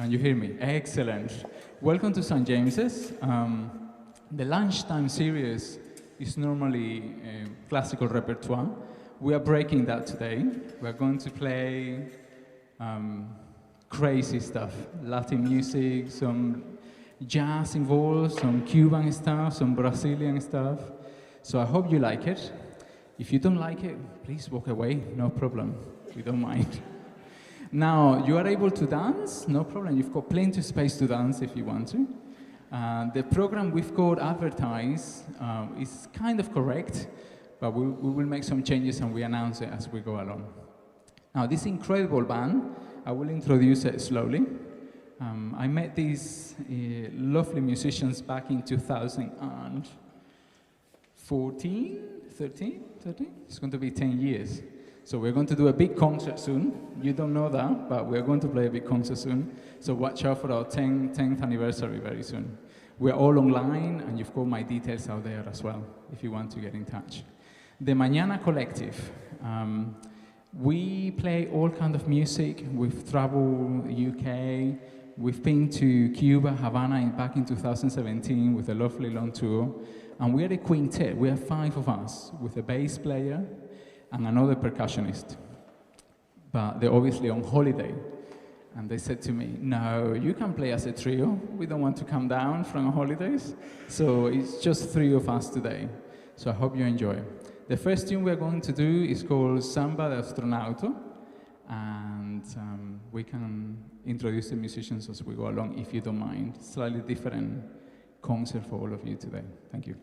Can you hear me? Excellent. Welcome to St. James's. The Lunchtime series is normally classical repertoire. We are breaking that today. We are going to play crazy stuff, Latin music, some jazz involved, some Cuban stuff, some Brazilian stuff. So I hope you like it. If you don't like it, please walk away, no problem. We don't mind. Now, you are able to dance, no problem. You've got plenty of space to dance if you want to. The program we've got advertised is kind of correct, but we will make some changes and we announce it as we go along. Now, this incredible band, I will introduce it slowly. I met these lovely musicians back in 2014, 13? It's going to be 10 years. So we're going to do a big concert soon. You don't know that, but we're going to play a big concert soon. So watch out for our 10th anniversary very soon. We're all online, and you've got my details out there as well, if you want to get in touch. The Mañana Collective. We play all kinds of music. We've traveled UK. We've been to Cuba, Havana back in 2017 with a lovely long tour. And we are a quintet. We are 5 of us with a bass player and another percussionist. But they're obviously on holiday. And they said to me, no, you can play as a trio. We don't want to come down from our holidays. So it's just 3 of us today. So I hope you enjoy. The first tune we're going to do is called Samba de Astronauto. And we can introduce the musicians as we go along, if you don't mind. Slightly different concert for all of you today. Thank you.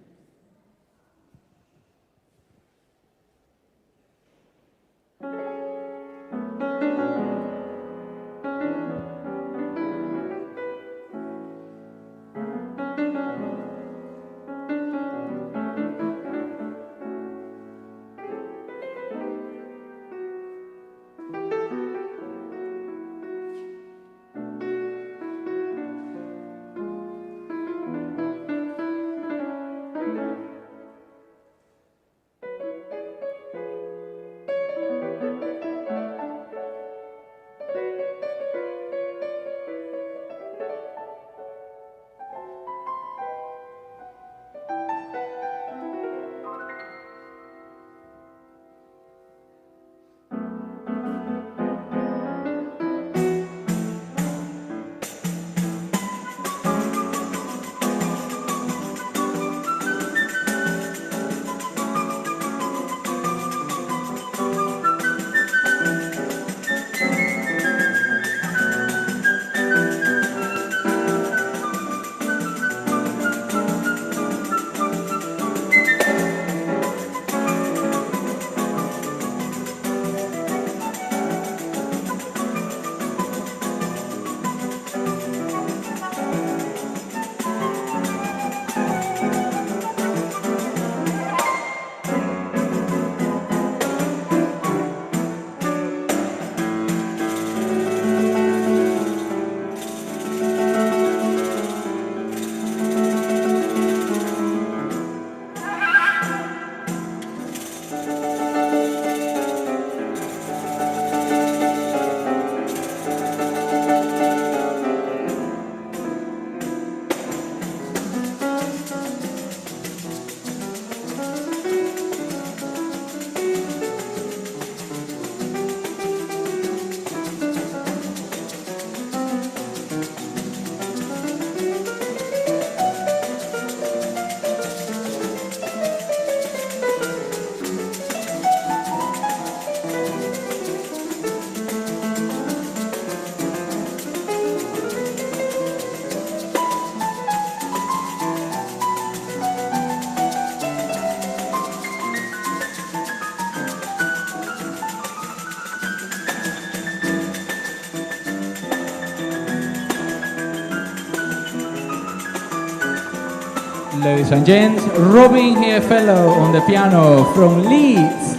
Ladies and gents, Robyn Herfellow on the piano from Leeds.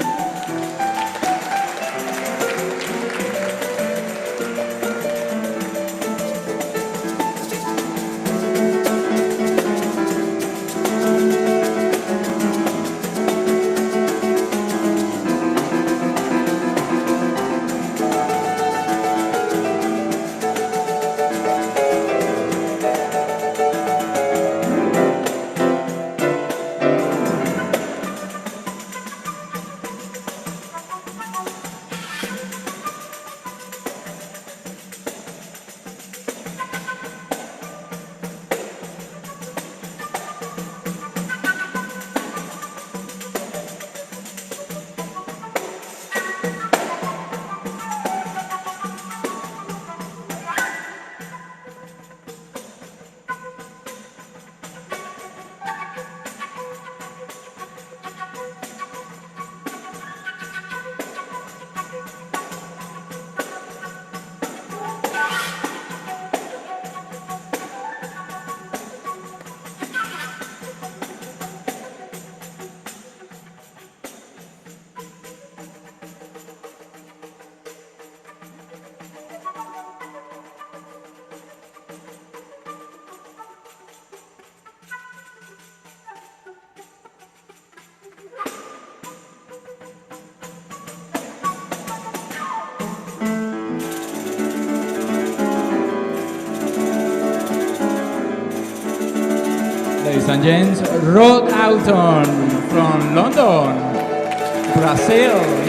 and gents, Rod Oughton from London, Brazil.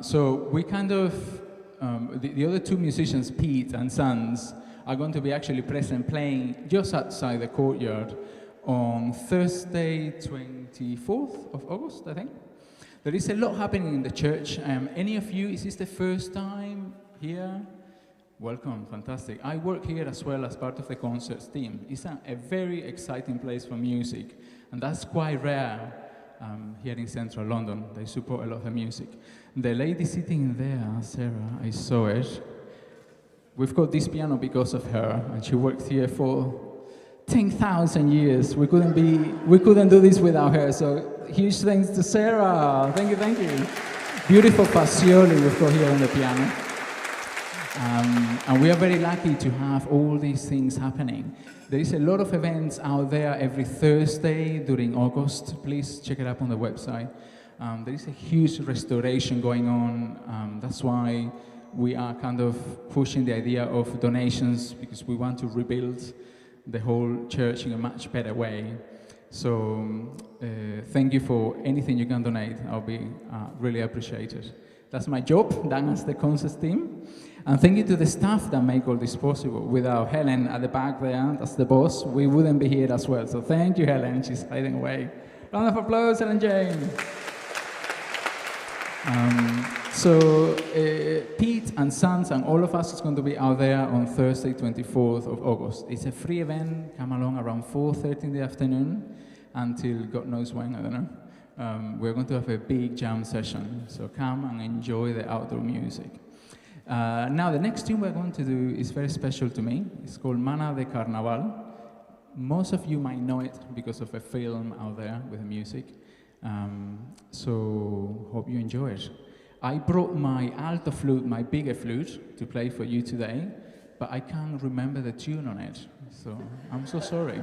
So we kind of, the other two musicians, Pete and Sons, are going to be actually present playing just outside the courtyard on Thursday, 24th of August, I think. There is a lot happening in the church. Any of you, is this the first time here? Welcome, fantastic. I work here as well as part of the concerts team. It's a very exciting place for music, and that's quite rare here in central London. They support a lot of the music. The lady sitting there, Sarah, I saw it. We've got this piano because of her, and she worked here for 10,000 years. We couldn't do this without her, so huge thanks to Sarah. Thank you, thank you. Beautiful Passioli we've got here on the piano. And we are very lucky to have all these things happening. There is a lot of events out there every Thursday during August. Please check it up on the website. There is a huge restoration going on. That's why we are kind of pushing the idea of donations, because we want to rebuild the whole church in a much better way. So thank you for anything you can donate. I'll be really appreciated. That's my job, done as the concerts team. And thank you to the staff that make all this possible. Without Helen at the back there, that's the boss, we wouldn't be here as well. So thank you, Helen. She's hiding away. Round of applause, Helen Jane. Pete and Sons and all of us is going to be out there on Thursday, 24th of August. It's a free event. Come along around 4:30 in the afternoon until God knows when, I don't know. We're going to have a big jam session. So come and enjoy the outdoor music. Now, the next tune we're going to do is very special to me. It's called Mana de Carnaval. Most of you might know it because of a film out there with the music. So, hope you enjoy it. I brought my alto flute, my bigger flute, to play for you today, but I can't remember the tune on it. So, I'm so sorry.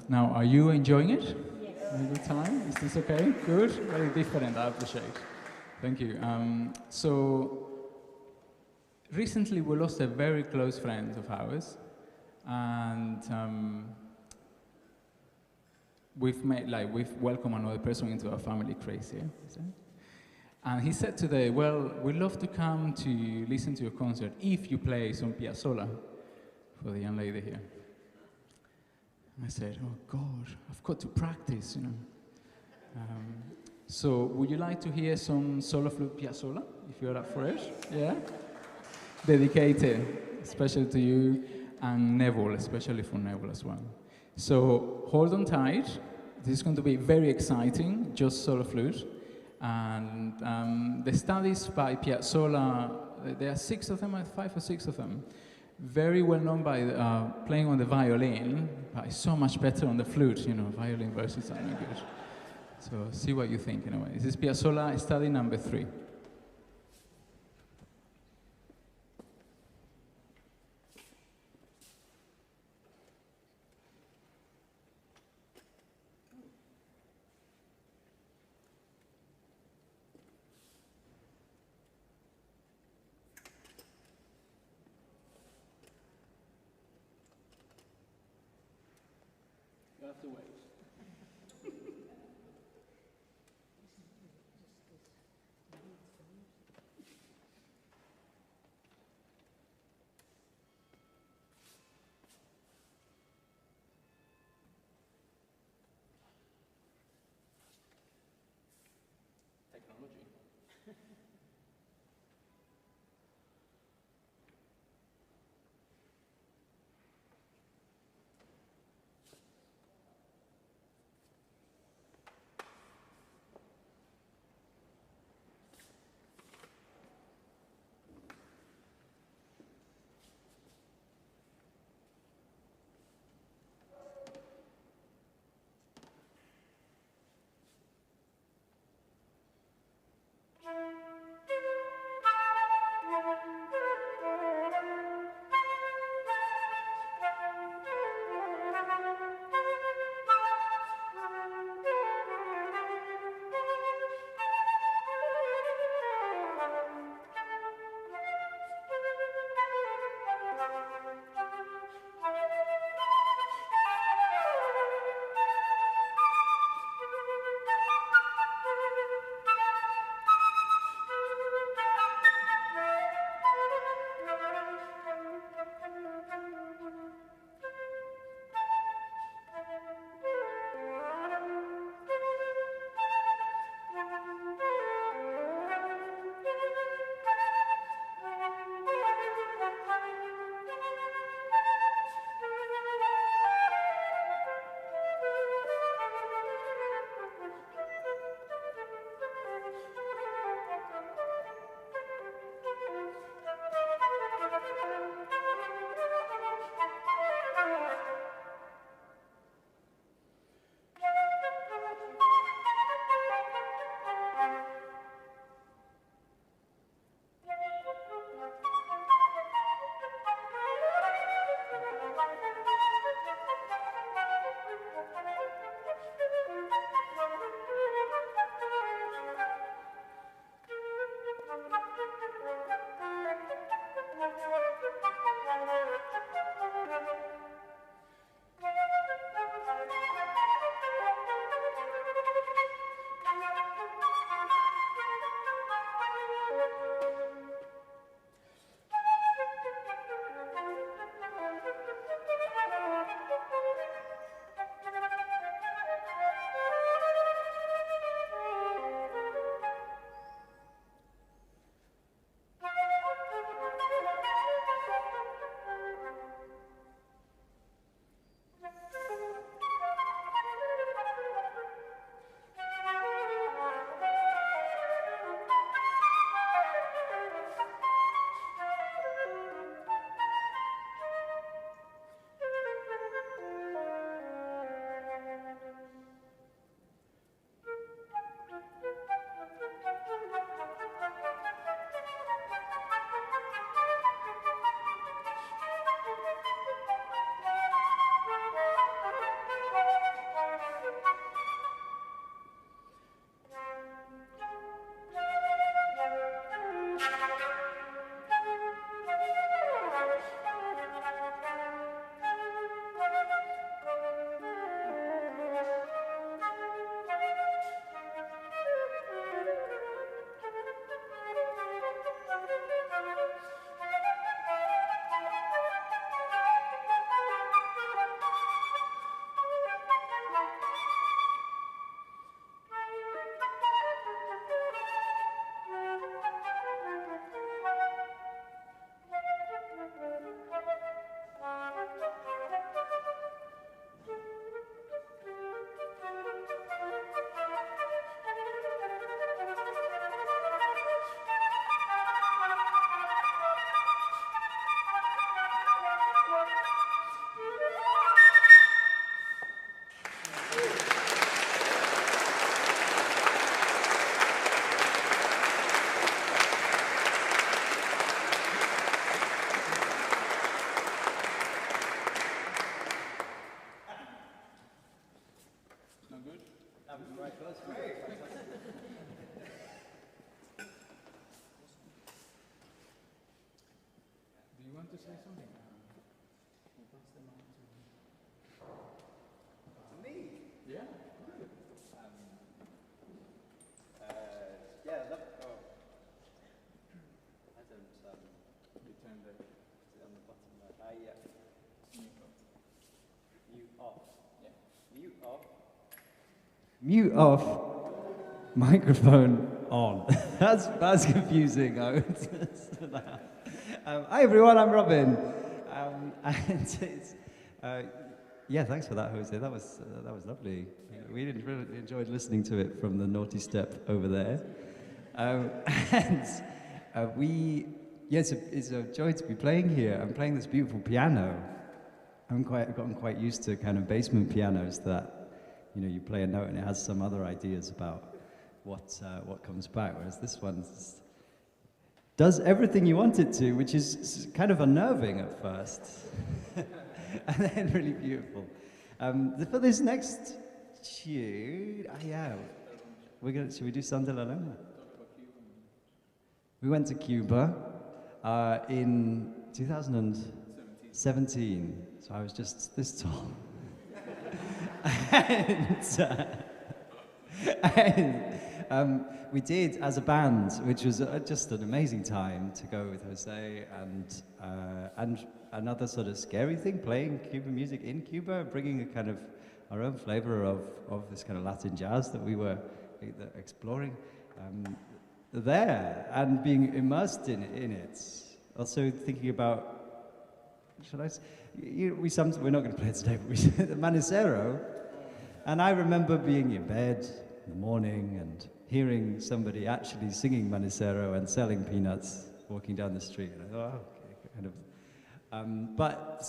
Now, are you enjoying it? Yes. Having a good time? Is this okay? Good? Very different, I appreciate. Thank you. So, recently we lost a very close friend of ours, and we've welcomed another person into our family, crazy. And he said today, well, we'd love to come to listen to your concert if you play some Piazzolla for the young lady here. And I said, oh God, I've got to practice, So would you like to hear some solo flute Piazzolla, if you're up for it? Yeah? Dedicated, especially to you, and Neville, especially for Neville as well. So hold on tight. This is going to be very exciting, just solo flute. And the studies by Piazzolla, there are 6 of them, 5 or 6 of them. Very well known by playing on the violin, but so much better on the flute, violin versus are no good. So see what you think in a way. This is Piazzolla study number 3. You have to wait. Technology. want to say something? Me? Yeah. Yeah, I don't. Return the On the bottom right. Yeah. Mute off. Yeah. Mute off. Mute off. Microphone on. that's confusing. I would say that. Hi everyone, I'm Robyn. And it's, yeah, thanks for that, Jose. That was lovely. We really enjoyed listening to it from the naughty step over there. It's a joy to be playing here. I'm playing this beautiful piano. I've gotten quite used to kind of basement pianos that, you play a note and it has some other ideas about what comes back, whereas this one does everything you want it to, which is kind of unnerving at first, and then really beautiful. For this next tune, should we do Santa La Loma? We went to Cuba in 2017, so I was just this tall. and we did as a band, which was just an amazing time to go with Jose and another sort of scary thing, playing Cuban music in Cuba, bringing a kind of our own flavor of this kind of Latin jazz that we were exploring there and being immersed in it. Also thinking about, we're not going to play it today, but we the Manicero. And I remember being in bed in the morning and hearing somebody actually singing Manicero and selling peanuts walking down the street. And I thought, oh, okay, kind of. But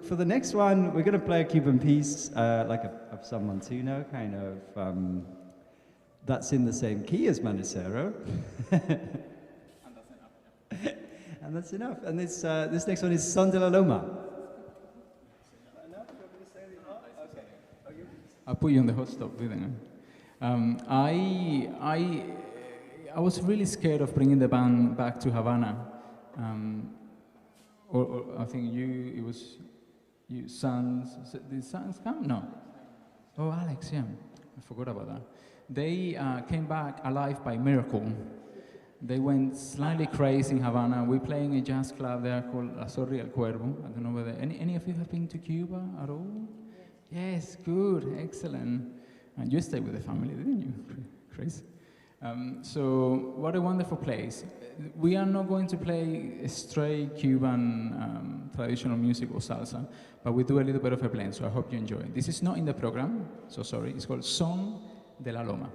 for the next one, we're going to play a Cuban piece, like a San Montino, kind of, that's in the same key as Manicero. And that's enough. And this next one is Son de la Loma. I'll put you on the hot stop, didn't I? I was really scared of bringing the band back to Havana. Or I think it was you, Sons. Did Sons come? No. Oh, Alex, yeah. I forgot about that. They came back alive by miracle. They went slightly crazy in Havana. We're playing a jazz club there called La Zorra y el Cuervo. I don't know whether any of you have been to Cuba at all? Yes, good, excellent. And you stayed with the family, didn't you? Crazy. So what a wonderful place. We are not going to play straight Cuban traditional music or salsa, but we do a little bit of a blend, so I hope you enjoy it. This is not in the program, so sorry. It's called Son de la Loma.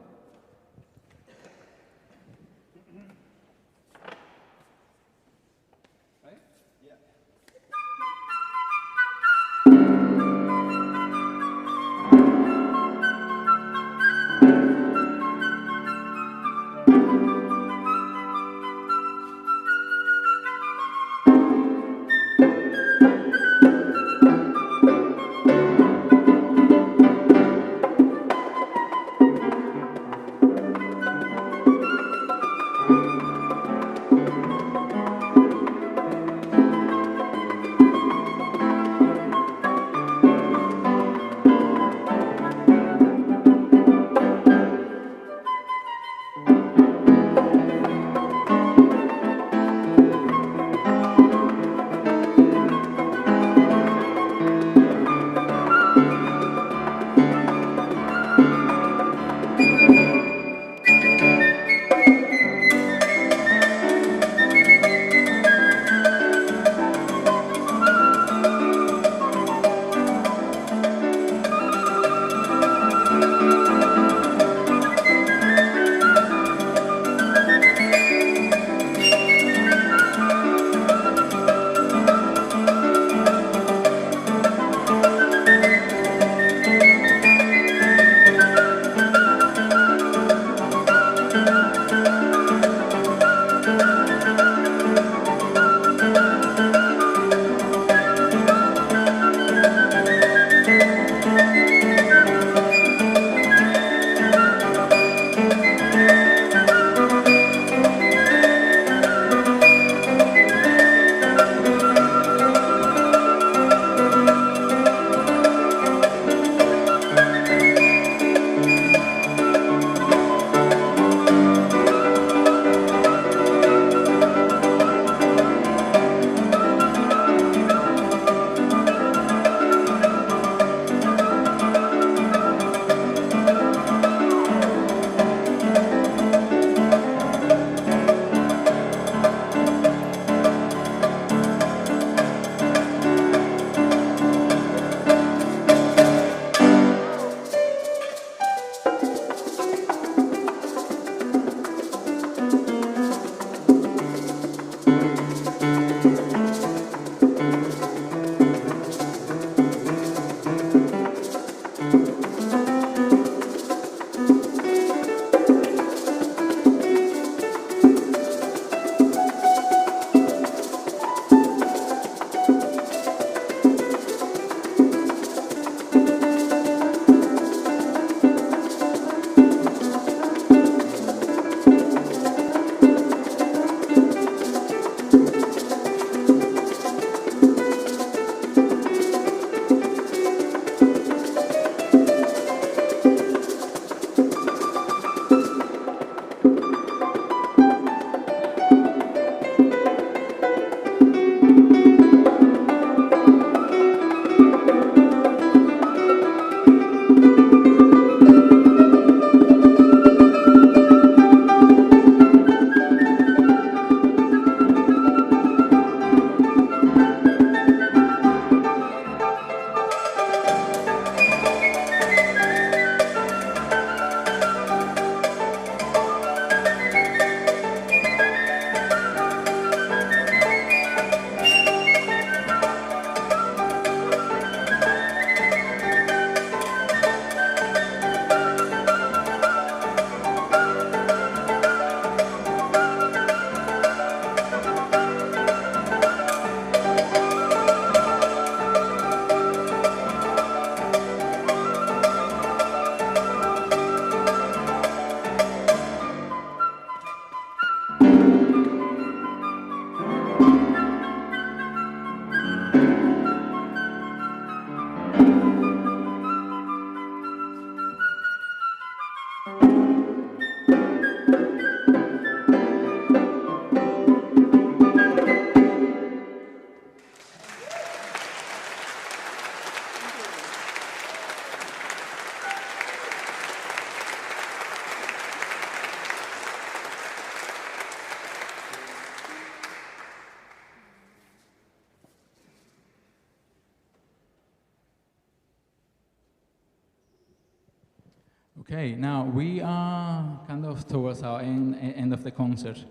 Okay, now we are kind of towards our end of the concert.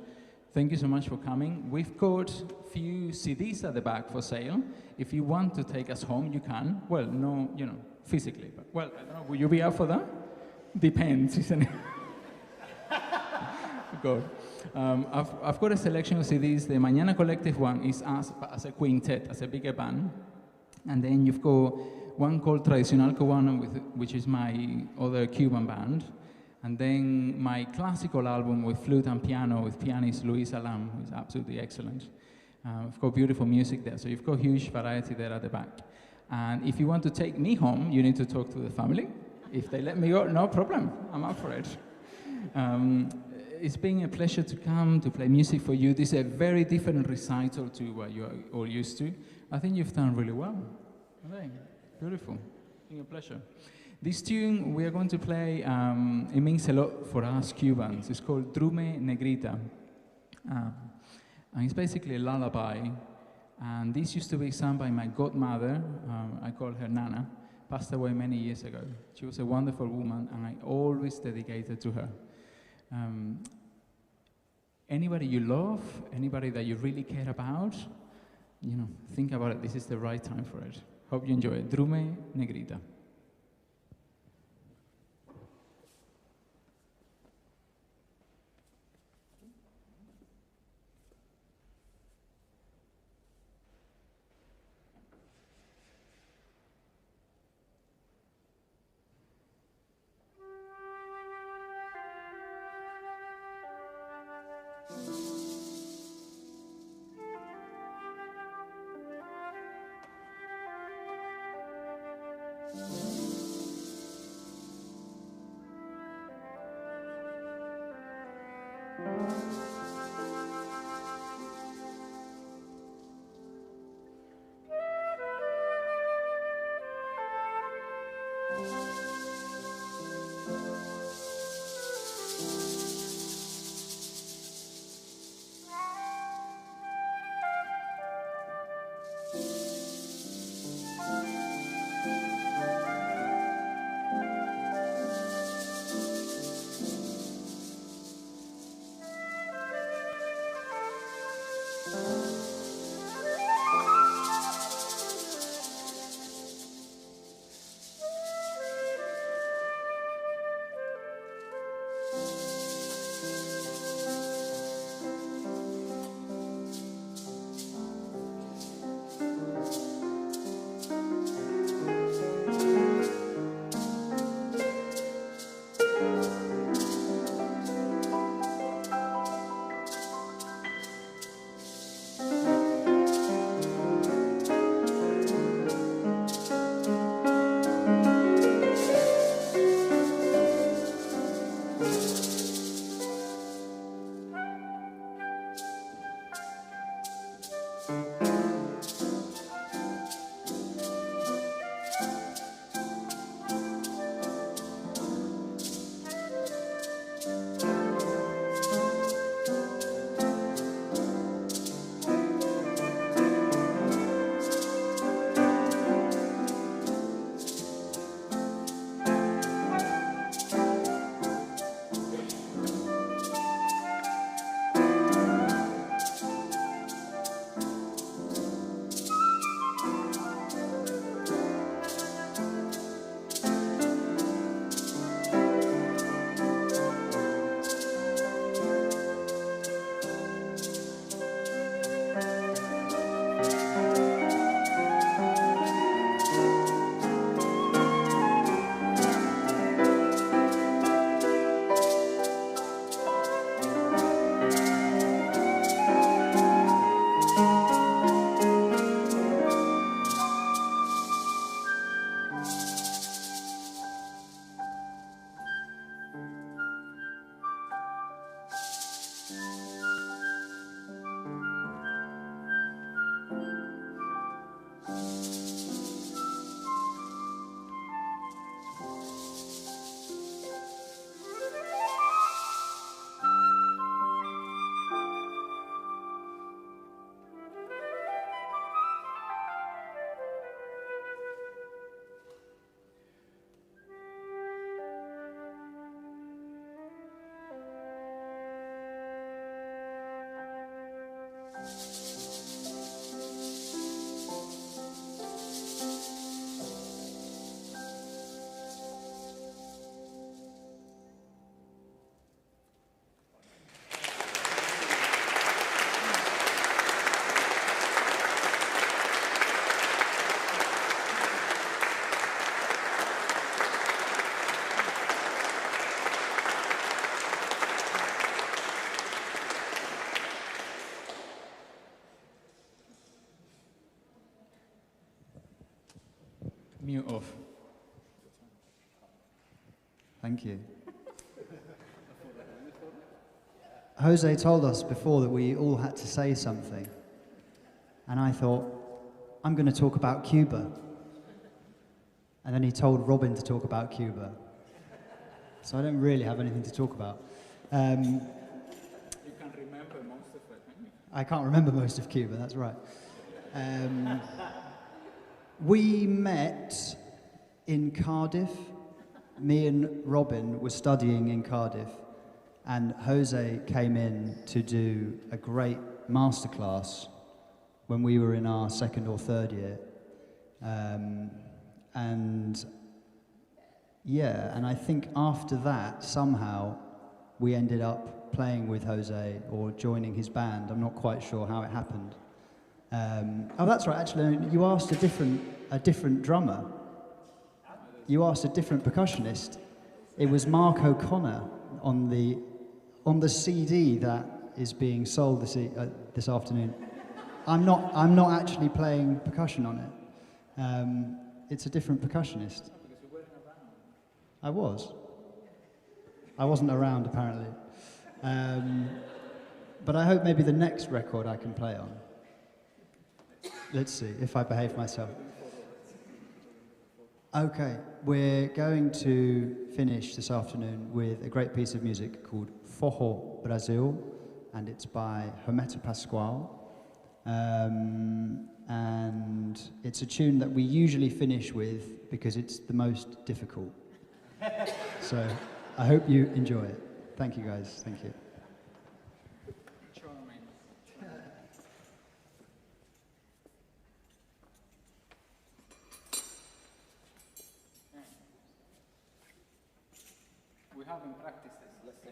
Thank you so much for coming. We've got a few CDs at the back for sale. If you want to take us home, you can. Well, no, you know, physically. But, well, I don't know, will you be up for that? Depends, isn't it? Good. I've got a selection of CDs. The Mañana Collective one is as a quintet, as a bigger band. And then you've got one called Tradicional Cubano, which is my other Cuban band. And then my classical album with flute and piano with pianist Luis Alam, who is absolutely excellent. I've got beautiful music there, so you've got huge variety there at the back. And if you want to take me home, you need to talk to the family. If they let me go, no problem, I'm up for it. It's been a pleasure to come to play music for you. This is a very different recital to what you're all used to. I think you've done really well. Okay. Beautiful, it's been a pleasure. This tune we are going to play, it means a lot for us Cubans. It's called Drume Negrita. And it's basically a lullaby. And this used to be sung by my godmother, I call her Nana, passed away many years ago. She was a wonderful woman, and I always dedicated to her. Anybody you love, anybody that you really care about, you know, think about it. This is the right time for it. Hope you enjoy it. Drume Negrita. Mute off. Thank you. Jose told us before that we all had to say something. And I thought, I'm going to talk about Cuba. And then he told Robyn to talk about Cuba. So I don't really have anything to talk about. You can remember most of it, can you? I can't remember most of Cuba, that's right. We met in Cardiff. Me and Robyn were studying in Cardiff, and Jose came in to do a great masterclass when we were in our second or third year. And I think after that, somehow, we ended up playing with Jose or joining his band. I'm not quite sure how it happened. Oh, that's right, actually, you asked a different drummer. You asked a different percussionist. It was Mark O'Connor on the CD that is being sold this afternoon. I'm not actually playing percussion on it. It's a different percussionist. I was. I wasn't around, apparently. But I hope maybe the next record I can play on. Let's see, if I behave myself. Okay, we're going to finish this afternoon with a great piece of music called Forró Brasil, and it's by Hermeto Pascoal. And it's a tune that we usually finish with because it's the most difficult. So I hope you enjoy it. Thank you, guys. Thank you. We haven't practiced this, let's say.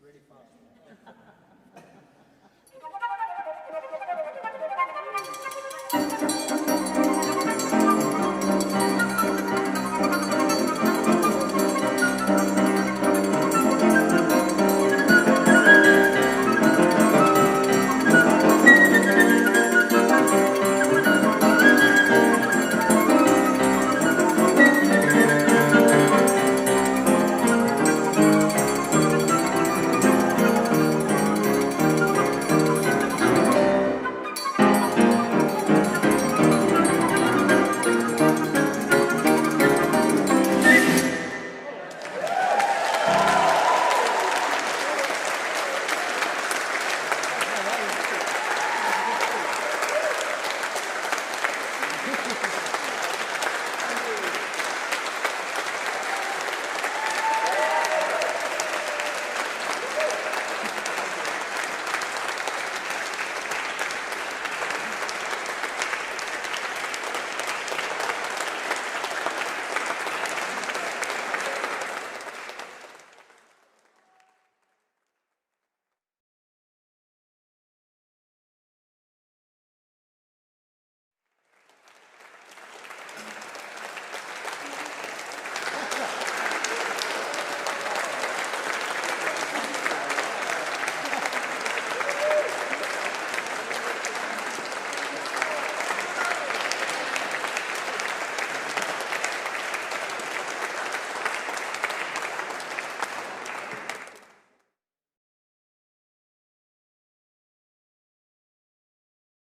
really fast.